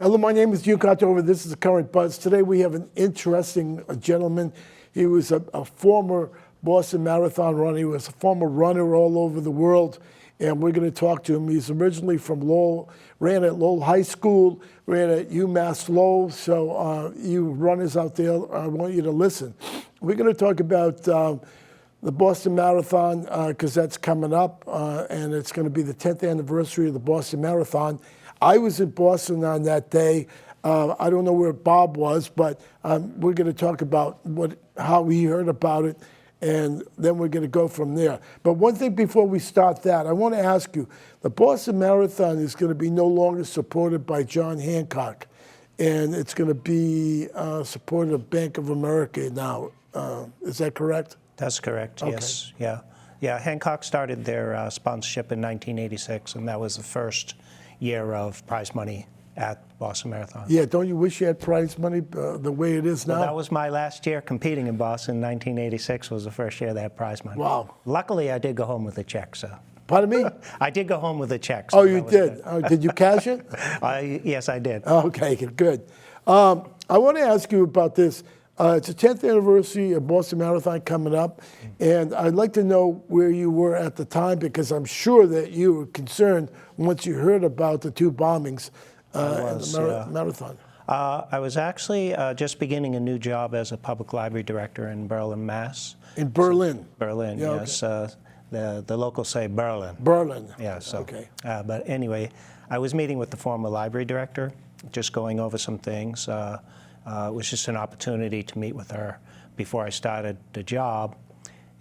Hello, my name is Contover. This is the Current Buzz. Today we have an interesting gentleman. He was a former Boston Marathon runner. He was a former runner all over the world, and we're going to talk to him. He's originally from Lowell, ran at Lowell High School, ran at UMass Lowell. So you runners out there, I want you to listen. We're going to talk about the Boston Marathon because that's coming up, and it's going to be the 10th anniversary of the Boston Marathon. I was in Boston on that day. I don't know where Bob was, but we're going to talk about how he heard about it, and then we're going to go from there. But one thing before we start that, I want to ask you, the Boston Marathon is going to be no longer supported by John Hancock, and it's going to be supported by Bank of America now. Is that correct? That's correct, Okay. Yes. Yeah, Hancock started their sponsorship in 1986, and that was the first year of prize money at Boston Marathon. Yeah, don't you wish you had prize money the way it is now? Well, that was my last year competing in Boston. 1986 was the first year they had prize money. Wow. Luckily, I did go home with a check, so. Pardon me? I did go home with a check. So Oh, you did? Did you cash it? Yes, I did. Okay, good. I want to ask you about this. It's the 10th anniversary of Boston Marathon coming up, and I'd like to know where you were at the time, because I'm sure that you were concerned once you heard about the two bombings at the marathon. I was actually just beginning a new job as a public library director in Berlin, Mass. In Berlin? Berlin, Yeah, yes. The locals say Berlin. Berlin. Yeah, so. Okay. But anyway, I was meeting with the former library director, just going over some things. It was just an opportunity to meet with her before I started the job.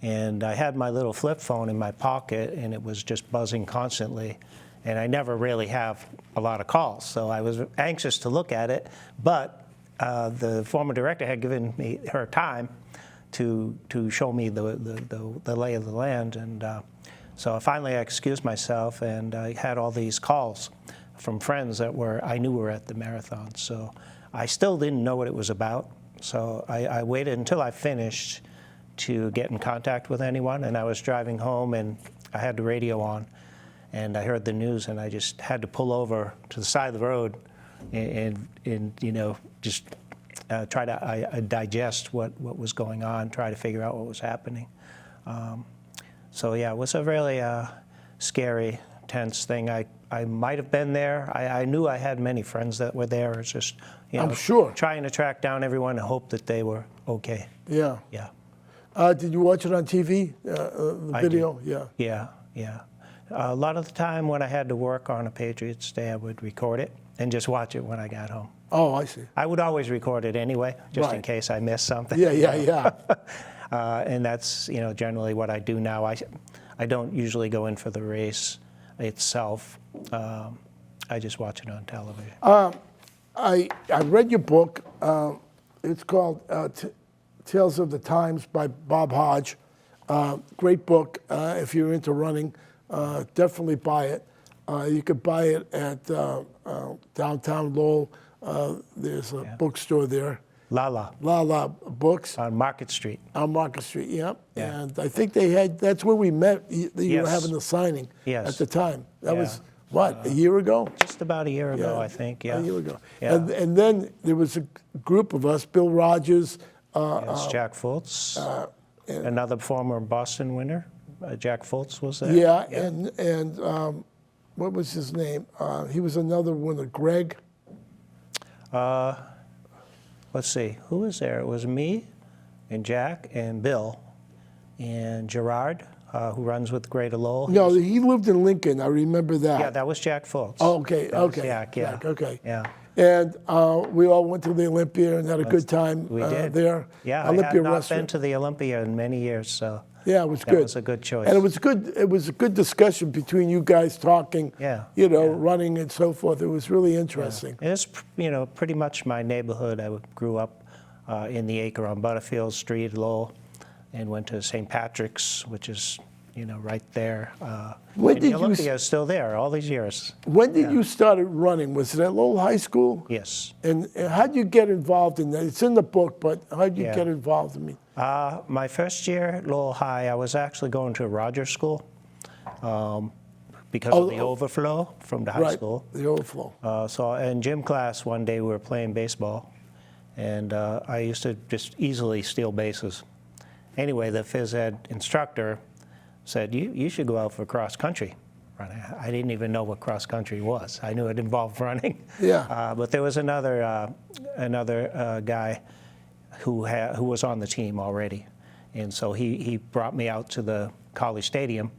And I had my little flip phone in my pocket, and it was just buzzing constantly. And I never really have a lot of calls, so I was anxious to look at it. But the former director had given me her time to show me the lay of the land. And so finally I excused myself, and I had all these calls from friends that I knew were at the marathon. So I still didn't know what it was about, so I waited until I finished to get in contact with anyone, and I was driving home, and I had the radio on, and I heard the news, and I just had to pull over to the side of the road and you know, just try to digest what was going on, try to figure out what was happening. So yeah, it was a really scary, tense thing. I might have been there. I knew I had many friends that were there. It's just, you know, I'm sure. Trying to track down everyone and hope that they were okay. Yeah. Yeah. Did you watch it on TV, the video? I did. Yeah. A lot of the time when I had to work on a Patriots Day, I would record it and just watch it when I got home. Oh, I see. I would always record it anyway, just Right. in case I missed something. Yeah. And that's, you know, generally what I do now. I don't usually go in for the race itself. I just watch it on television. I read your book. It's called Tales of the Times by Bob Hodge. Great book. If you're into running, definitely buy it. You could buy it at downtown Lowell. There's a bookstore there. Lala Books. On Market Street. On Market Street, yeah. Yeah. And I think that's where we met. You were having the signing at the time. That was, what, a year ago? Just about a year ago, I think, yeah. A year ago. Yeah. And then there was a group of us, Bill Rogers. Yes, Jack Fultz, another former Boston winner. Jack Fultz was there. Yeah, and what was his name? He was another winner, Greg. Let's see, who was there? It was me and Jack and Bill and Gerard, who runs with Greater Lowell. No, he lived in Lincoln. I remember that. Yeah, that was Jack Fultz. Oh, okay. Jack, yeah. Okay. Yeah. And we all went to the Olympia and had a good time We did. there. Yeah, Olympia I had not restaurant. been to the Olympia in many years, so yeah, it was that good. was a good choice. And it was good. It was a good discussion between you guys talking. Yeah, You know, running and so forth. It was really interesting. It was, you know, pretty much my neighborhood. I grew up in the acre on Butterfield Street, Lowell, and went to St. Patrick's, which is, you know, right there. When and did the Olympia is still there all these years. When did you start running? Was it at Lowell High School? Yes. And how did you get involved in that? It's in the book, but how did you get involved in me? My first year at Lowell High, I was actually going to a Rogers School. because of the overflow from the high right, school. the overflow. So in gym class one day we were playing baseball, and I used to just easily steal bases. Anyway, the phys ed instructor said, you should go out for cross country running. I didn't even know what cross country was. I knew it involved running. Yeah. But there was another guy who was on the team already. And so he brought me out to the college stadium,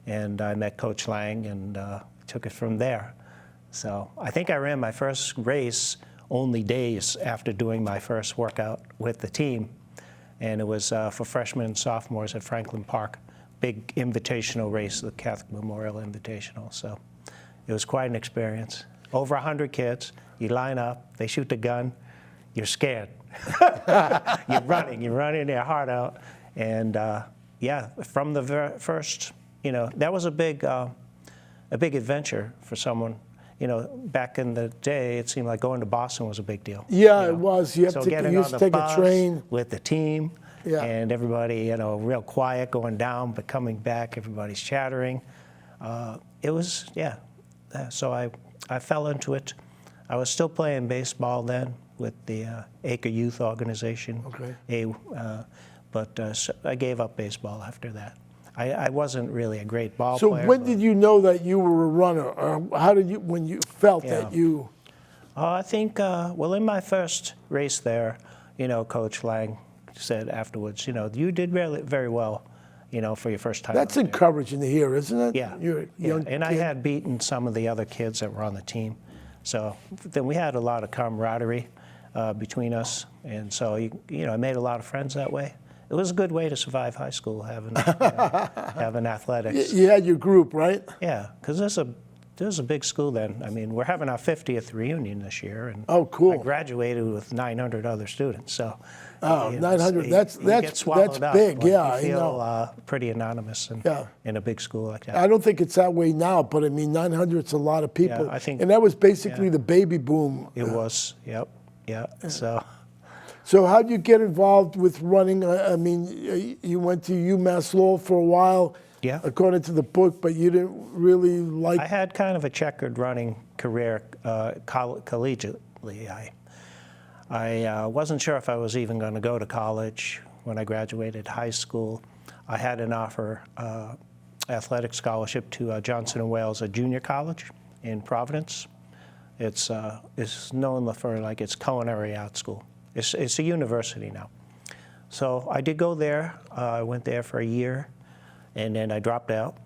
and I met Coach Lang and took it from there. So I think I ran my first race only days after doing my first workout with the team. And it was for freshmen and sophomores at Franklin Park. Big invitational race, the Catholic Memorial Invitational. So it was quite an experience. Over 100 kids, you line up, they shoot the gun, you're scared. You're running your heart out. And yeah, from the first, that was a big adventure for someone. Back in the day, it seemed like going to Boston was a big deal. Yeah, it was. You So have to getting used on to the take a bus train. with the team, Yeah. and everybody, real quiet going down, but coming back, everybody's chattering. It was, yeah. So I fell into it. I was still playing baseball then with the Acre Youth Organization. Okay. But so I gave up baseball after that. I wasn't really a great ball So player. when did you know that you were a runner? Or how did you, when you felt that you... I think, well, in my first race there, Coach Lang said afterwards, you did really very well, for your first time. That's out there. encouraging to hear, isn't it? Yeah. You're a young And I kid. had beaten some of the other kids that were on the team. So then we had a lot of camaraderie between us. And so, I made a lot of friends that way. It was a good way to survive high school, having athletics. You had your group, right? Yeah, because there's a big school then. I mean, we're having our 50th reunion this year, and Oh, cool. I graduated with 900 other students. So, Oh, you 900. you That's get swallowed up. big. Like, Yeah, you I feel know. pretty anonymous Yeah. in a big school like that. I don't think it's that way now, but I mean, 900 is a lot of people. I think- and that was basically yeah. the baby boom. It was, yep, yeah. So how did you get involved with running? I mean, you went to UMass Lowell for a while, Yeah. according to the book, but you didn't really like... I had kind of a checkered running career collegiately. I wasn't sure if I was even going to go to college when I graduated high school. I had an offer, athletic scholarship to Johnson & Wales, a junior college in Providence. It's known for like its culinary art school. It's a university now. So I did go there. I went there for a year, and then I dropped out.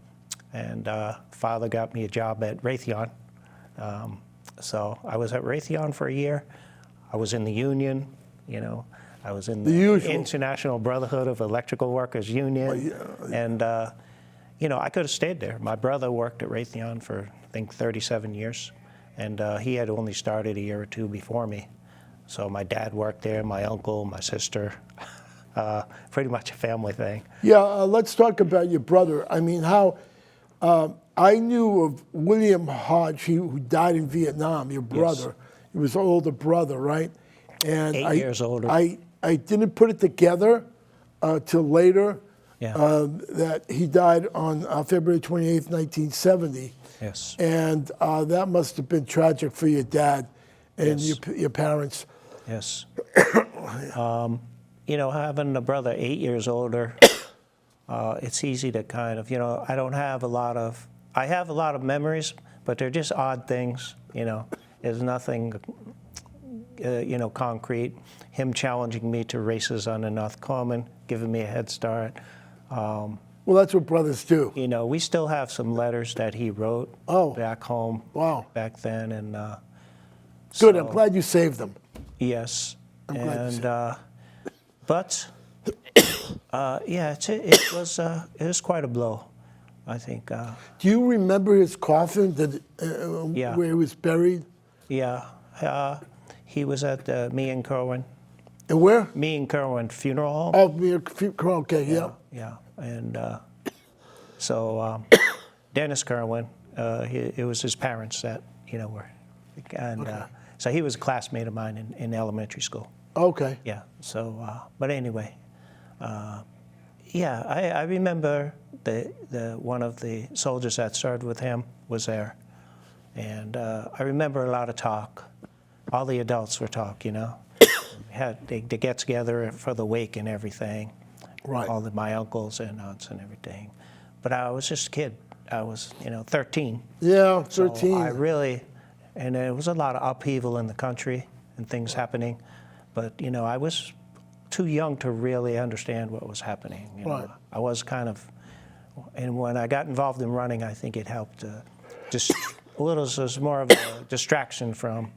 And father got me a job at Raytheon. So I was at Raytheon for a year. I was in the union, I was in the usual. International Brotherhood of Electrical Workers Union. Well, yeah. And, I could have stayed there. My brother worked at Raytheon for, I think, 37 years. And he had only started a year or two before me. So my dad worked there, my uncle, my sister, pretty much a family thing. Yeah, let's talk about your brother. I mean, how... I knew of William Hodge, who died in Vietnam, your brother. He was an older brother, right? And 8 years older. I didn't put it together till later that he died on February 28th, 1970. Yes. And that must have been tragic for your dad and your parents. Yes. Having a brother 8 years older, it's easy to kind of, I have a lot of memories, but they're just odd things, There's nothing, concrete. Him challenging me to races on the North Common, giving me a head start. Well, that's what brothers do. We still have some letters that he wrote back home back then. And Good, I'm glad you saved them. Yes. I'm glad you saved them. But it was quite a blow, I think. Do you remember his coffin where he was buried? Yeah. He was at me and Kerwin. And where? Me and Kerwin Funeral Home. Oh, okay, yeah. Yeah. And so Dennis Kerwin, it was his parents that, were. And so he was a classmate of mine in elementary school. Okay. Yeah. So, but anyway, Yeah, I remember one of the soldiers that served with him was there. And I remember a lot of talk. All the adults were talk, you know. They get together for the wake and everything. Right. My uncles and aunts and everything. But I was just a kid. I was, 13. Yeah, 13. So I really, and there was a lot of upheaval in the country and things happening. But, I was too young to really understand what was happening. Right. I was kind of, and when I got involved in running, I think it helped just a little, it was more of a distraction from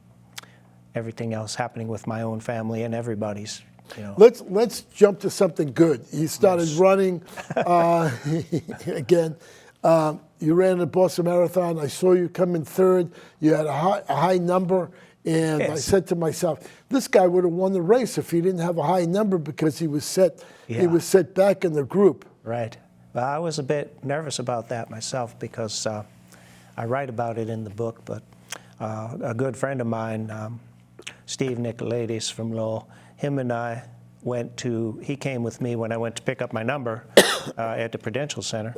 everything else happening with my own family and everybody's, Let's jump to something good. You started running again. You ran the Boston Marathon. I saw you come in third. You had a high number, and Yes. I said to myself, this guy would have won the race if he didn't have a high number because he was set. Yeah. He was set back in the group. Right. Well, I was a bit nervous about that myself because I write about it in the book, but a good friend of mine, Steve Nicolaides from Lowell, him and I he came with me when I went to pick up my number at the Prudential Center.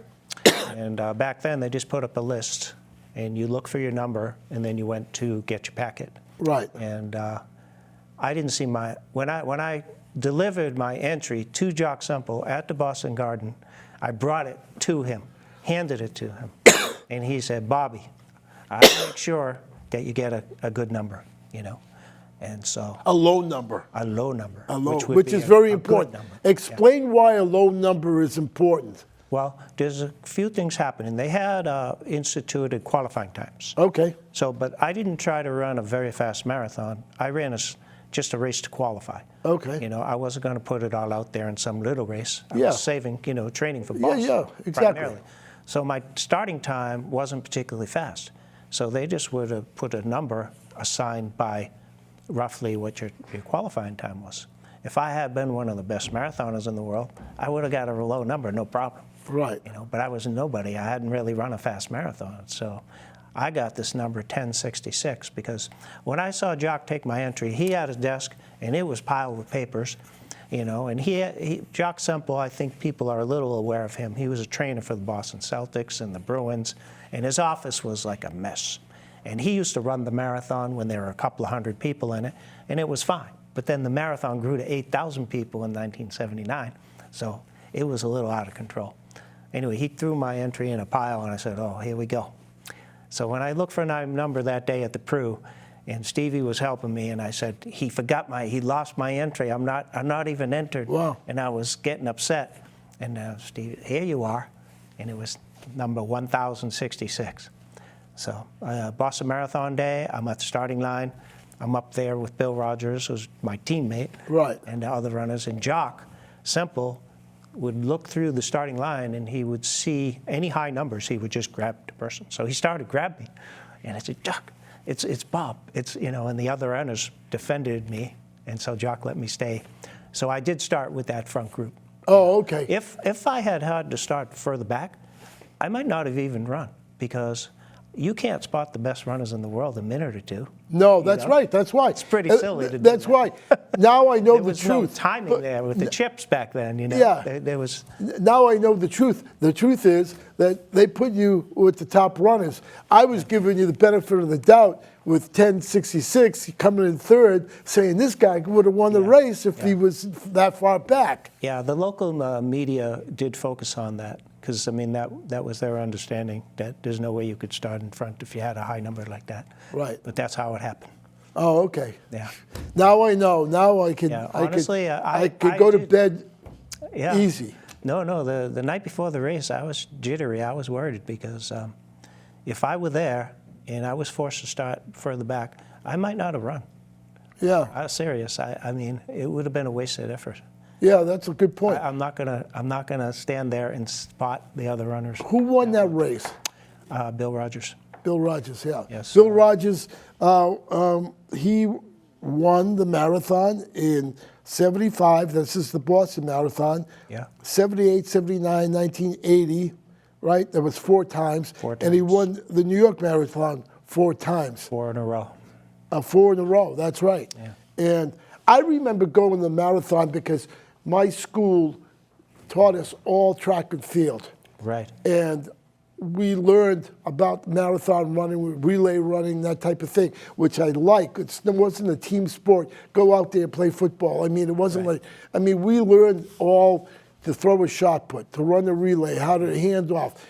And back then, they just put up a list, and you look for your number, and then you went to get your packet. Right. And I didn't see when I delivered my entry to Jock Semple at the Boston Garden, I brought it to him, handed it to him, and he said, Bobby, I'll make sure that you get a good number, And so A low number. a low number, Which is very a good important. number. Explain why a low number is important. Well, there's a few things happening. They had instituted qualifying times. Okay. So, but I didn't try to run a very fast marathon. I ran just a race to qualify. Okay. I wasn't going to put it all out there in some little race. I Yeah. was saving, training for Boston. Yeah, exactly. Primarily. So my starting time wasn't particularly fast. So they just would have put a number assigned by roughly what your qualifying time was. If I had been one of the best marathoners in the world, I would have got a low number, no problem. Right. But I was nobody. I hadn't really run a fast marathon. So I got this number 1066 because when I saw Jock take my entry, he had his desk and it was piled with papers, and Jock Semple, I think people are a little aware of him. He was a trainer for the Boston Celtics and the Bruins, and his office was like a mess. And he used to run the marathon when there were a couple of hundred people in it, and it was fine. But then the marathon grew to 8,000 people in 1979, so it was a little out of control. Anyway, he threw my entry in a pile, and I said, oh, here we go. So when I looked for a number that day at the Pru, and Stevie was helping me, and I said, he lost my entry. I'm not even entered. Wow. And I was getting upset. And Stevie, here you are. And it was number 1066. So Boston Marathon Day, I'm at the starting line. I'm up there with Bill Rogers, who's my teammate. Right. And the other runners. And Jock Semple would look through the starting line, and he would see any high numbers. He would just grab the person. So he started grabbing me, and I said, Jock, it's Bob. And the other runners defended me, and so Jock let me stay. So I did start with that front group. Oh, okay. If I had to start further back, I might not have even run because you can't spot the best runners in the world in a minute or two. No, that's right. That's why. It's pretty silly to do That's that. why. Now I know There the was no truth. timing there with the chips back then. Yeah. There was. Now I know the truth. The truth is that they put you with the top runners. I was giving you the benefit of the doubt with 1066 coming in third, saying this guy would have won the race if he was that far back. Yeah, the local media did focus on that because, that was their understanding that there's no way you could start in front if you had a high number like that. Right. But that's how it happened. Oh, okay. Yeah. Now I know. Now I can. Yeah, honestly, I could go to bed Yeah. easy. No, the night before the race, I was jittery. I was worried because if I were there and I was forced to start further back, I might not have run. Yeah. I was serious. It would have been a wasted effort. Yeah, that's a good point. I'm not gonna stand there and spot the other runners. Who won that race? Bill Rogers. Bill Rogers, yeah. Yes. Bill Rogers, he won the marathon in 75. This is the Boston Marathon. Yeah. 78, 79, 1980, right? That was 4 times. 4 And he times. won the New York Marathon 4 times. 4 in a row. 4 in a row, that's right. Yeah. And I remember going to the marathon because my school taught us all track and field. Right. And we learned about marathon running, relay running, that type of thing, which I like. It wasn't a team sport. Go out there and play football. I mean, it wasn't Right. like, I mean, we learned all to throw a shot put, to run a relay, how to hand off.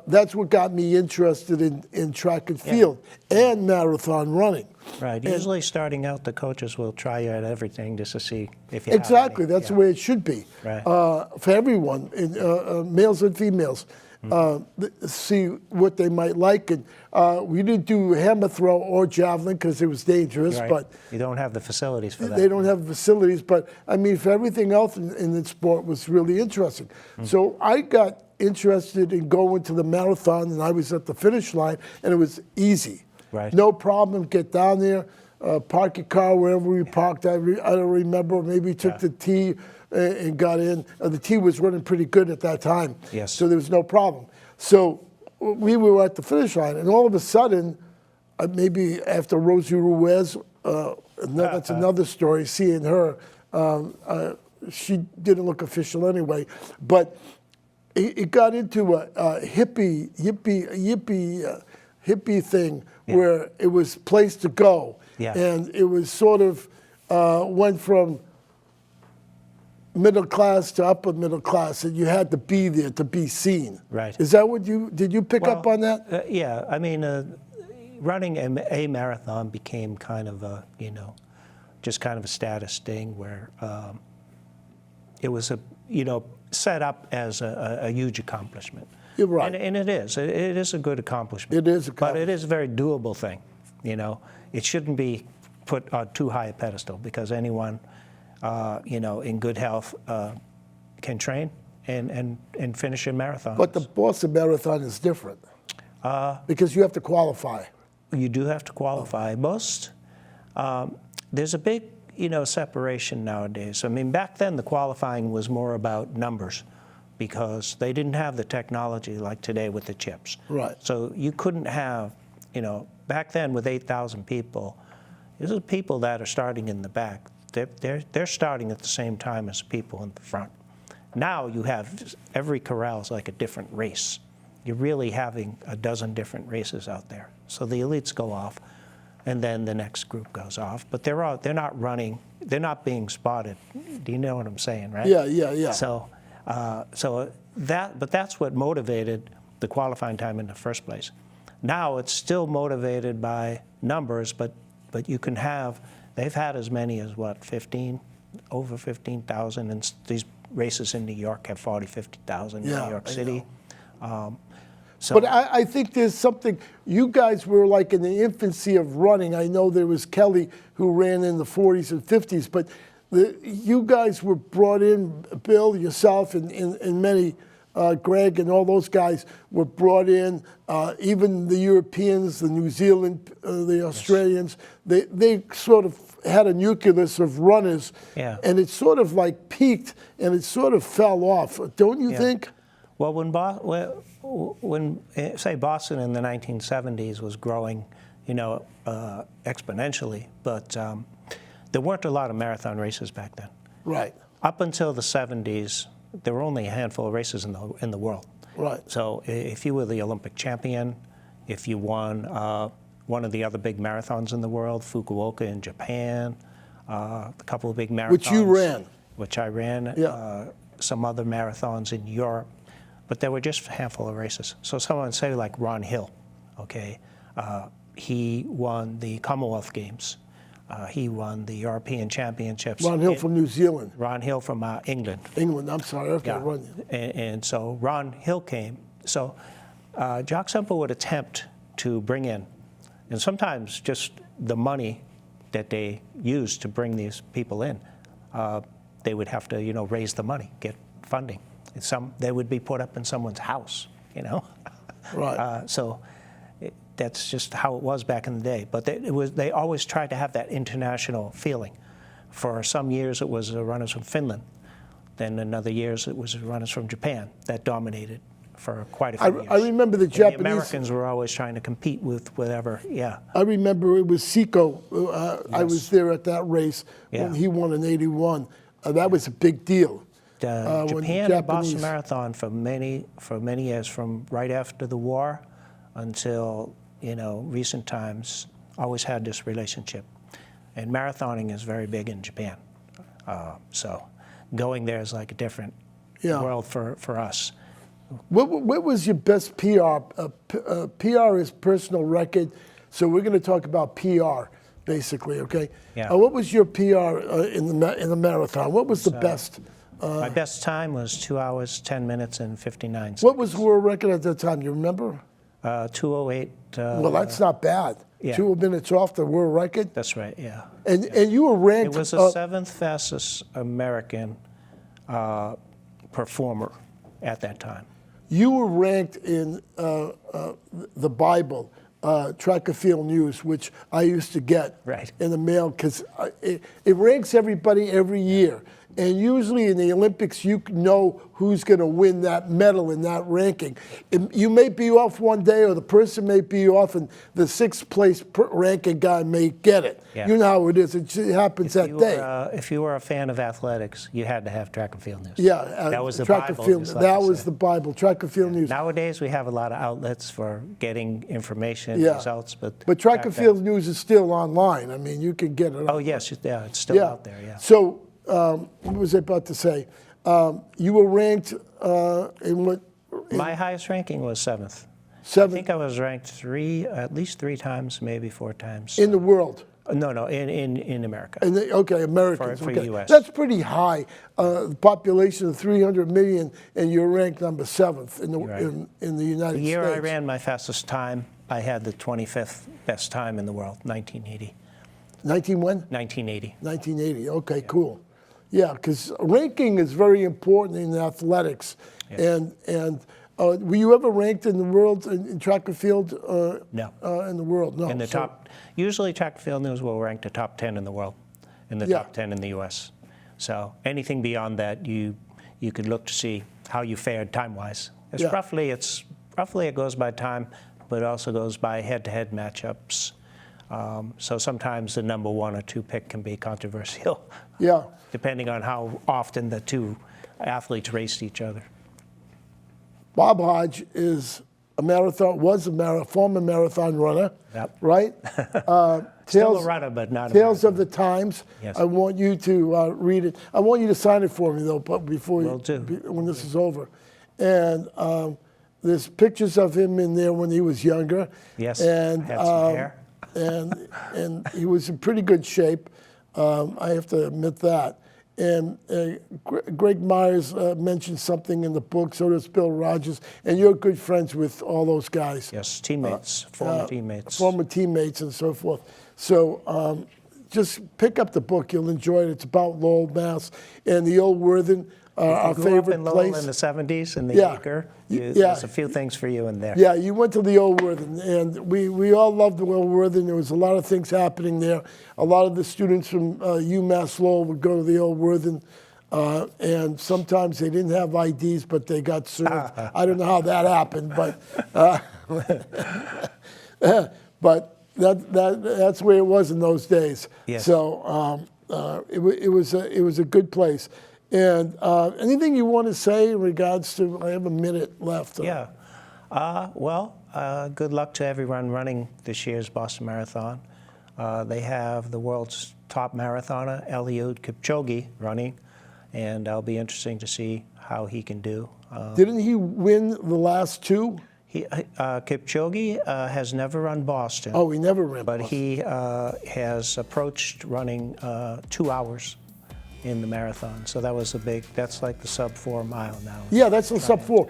That's what got me interested in track and field and marathon running. Right. Usually starting out, the coaches will try you at everything just to see if you Exactly. have any. That's the way it should be. Right. For everyone, males and females. See what they might like. And we didn't do hammer throw or javelin because it was dangerous. Right. But you don't have the facilities for that. they don't have facilities. But I mean, for everything else in the sport was really interesting. So I got interested in going to the marathon, and I was at the finish line, and it was easy. Right. No problem. Get down there, park your car wherever we parked. I don't remember. Maybe took the T and got in. The T was running pretty good at that time. Yes. So there was no problem. So we were at the finish line, and all of a sudden, maybe after Rosie Ruiz, that's another story, seeing her, she didn't look official anyway, but it got into a hippie thing where it was place to go. Yeah. And it was sort of went from middle class to upper middle class, and you had to be there to be seen. Right. Is that what did you pick up on that? Yeah. I mean, running a marathon became kind of a, just kind of a status thing where it was set up as a huge accomplishment. You're right. And it is. It is a good accomplishment. It is a But it is a very doable thing. It shouldn't be put on too high a pedestal because anyone, in good health can train and finish a marathon. But the Boston Marathon is different because you have to qualify. You do have to qualify. There's a big, separation nowadays. I mean, back then the qualifying was more about numbers because they didn't have the technology like today with the chips. Right. So you couldn't have, back then with 8,000 people, these are people that are starting in the back. They're starting at the same time as people in the front. Now you have every corral is like a different race. You're really having a dozen different races out there. So the elites go off, and then the next group goes off. But they're not running. They're not being spotted. Do you know what I'm saying, right? Yeah. So that's what motivated the qualifying time in the first place. Now it's still motivated by numbers, but you can have. They've had as many as over 15,000, and these races in New York have 40, 50,000 in New York City. But I think there's something, you guys were like in the infancy of running. I know there was Kelly who ran in the 40s and 50s, but you guys were brought in, Bill, yourself, and many, Greg and all those guys were brought in, even the Europeans, the New Zealand, the Australians, they sort of had a nucleus of runners, and it sort of like peaked and it sort of fell off. Don't you think? Well, when say Boston in the 1970s was growing, exponentially, but there weren't a lot of marathon races back then. Right. Up until the 70s, there were only a handful of races in the world. Right. So if you were the Olympic champion, if you won one of the other big marathons in the world, Fukuoka in Japan, a couple of big marathons. Which you ran. Which I ran. Yeah. Some other marathons in Europe. But there were just a handful of races. So someone say like Ron Hill, okay, he won the Commonwealth Games. He won the European Championships. Ron Hill from New Zealand. Ron Hill from England. England, I'm sorry, okay, Yeah. Ron. And so Ron Hill came. So Jock Semple would attempt to bring in, and sometimes just the money that they used to bring these people in, they would have to, raise the money, get funding. They would be put up in someone's house, Right. That's just how it was back in the day. But they always tried to have that international feeling. For some years it was runners from Finland. Then another years it was runners from Japan that dominated for quite a few years. I remember the Japanese. The Americans were always trying to compete with whatever, I remember it was Seiko. I was there at that race when Yeah. he won in '81. That was a big deal. when Japan and Boston Japanese- Marathon for many years, from right after the war until recent times, always had this relationship. And marathoning is very big in Japan. So going there is like a different world for us. What was your best PR? PR is personal record, so we're going to talk about PR basically, okay? Yeah. What was your PR in the marathon? What was the best? My best time was 2 hours, 10 minutes, and 59 seconds. What was world record at that time? You remember? 2:08. Well, that's not bad. Yeah. 2 minutes off the world record. That's right, yeah. And you were ranked. It was the seventh fastest American performer at that time. You were ranked in the Bible, Track and Field News, which I used to get in the mail because it ranks everybody every year. And usually in the Olympics, you know who's going to win that medal in that ranking. You may be off one day, or the person may be off, and the sixth place ranking guy may get it. Yeah. You know how it is. It happens that day. If you were a fan of athletics, you had to have Track and Field News. Yeah, that was the Track Bible. and Field. just like That you was said. the Bible. Track and Field News. Nowadays, we have a lot of outlets for getting information, Yeah. results, but Track back and then- Field News is still online. I mean, you can get it. Oh yes, yeah, it's still out there. Yeah. So, what was I about to say? You were ranked in what? My highest ranking was seventh. I Seventh think I was ranked at least three times, maybe four times. in the world. No, in America. Okay, Americans. For okay. US. That's pretty high. The population of 300 million, and you're ranked number 7th in the Right. in the United The year States. I ran my fastest time, I had the 25th best time in the world, 1980. 19 when? 1980. 1980. Okay, cool. Yeah, because ranking is very important in athletics. Yeah. And were you ever ranked in the world in track and field? No. In the world, no. In the top, usually Track and Field News will rank the top 10 in the world, in the Yeah. top 10 in the U.S. So anything beyond that, you could look to see how you fared time-wise. Yeah. Roughly it goes by time, but it also goes by head-to-head matchups. So sometimes the number 1 or 2 pick can be controversial. Yeah. Depending on how often the two athletes raced each other. Bob Hodge was a former marathon runner, Yep. right? Still a runner, but not a Tales of marathon. the Times. Yes. I want you to read it. I want you to sign it for me, though, but before Will do. when this is over. And there's pictures of him in there when he was younger. Yes, And, had some hair. and he was in pretty good shape. I have to admit that. And Greg Myers mentioned something in the book, so does Bill Rogers, and you're good friends with all those guys. Yes, teammates, former teammates. Former teammates and so forth. So just pick up the book. You'll enjoy it. It's about Lowell, Mass. And the Old Worthen, our If you grew up favorite in Lowell place. in the 70s in the Yeah. Acre, Yeah. there's a few things for you in there. Yeah, you went to the Old Worthen, and we all loved the Old Worthen. There was a lot of things happening there. A lot of the students from UMass Lowell would go to the Old Worthen, and sometimes they didn't have IDs, but they got served. I don't know how that happened, but that's the way it was in those days. Yes. So it was a good place. And anything you want to say in regards to? I have a minute left. Yeah. Good luck to everyone running this year's Boston Marathon. They have the world's top marathoner, Eliud Kipchoge, running, and it'll be interesting to see how he can do. Didn't he win the last two? Kipchoge has never run Boston. Oh, he never ran. But Boston. he has approached running 2 hours in the marathon. So that's like the sub 4 mile now. Yeah, that's a sub 4.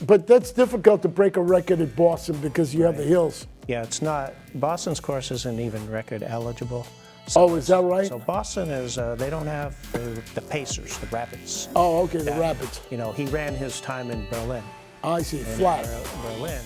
But that's difficult to break a record at Boston because you have the hills. Yeah, it's not, Boston's course isn't even record eligible. Oh, is that right? So Boston is, they don't have the pacers, the rapids. Oh, okay, the rapids. He ran his time in Berlin. I see, In flat. Berlin,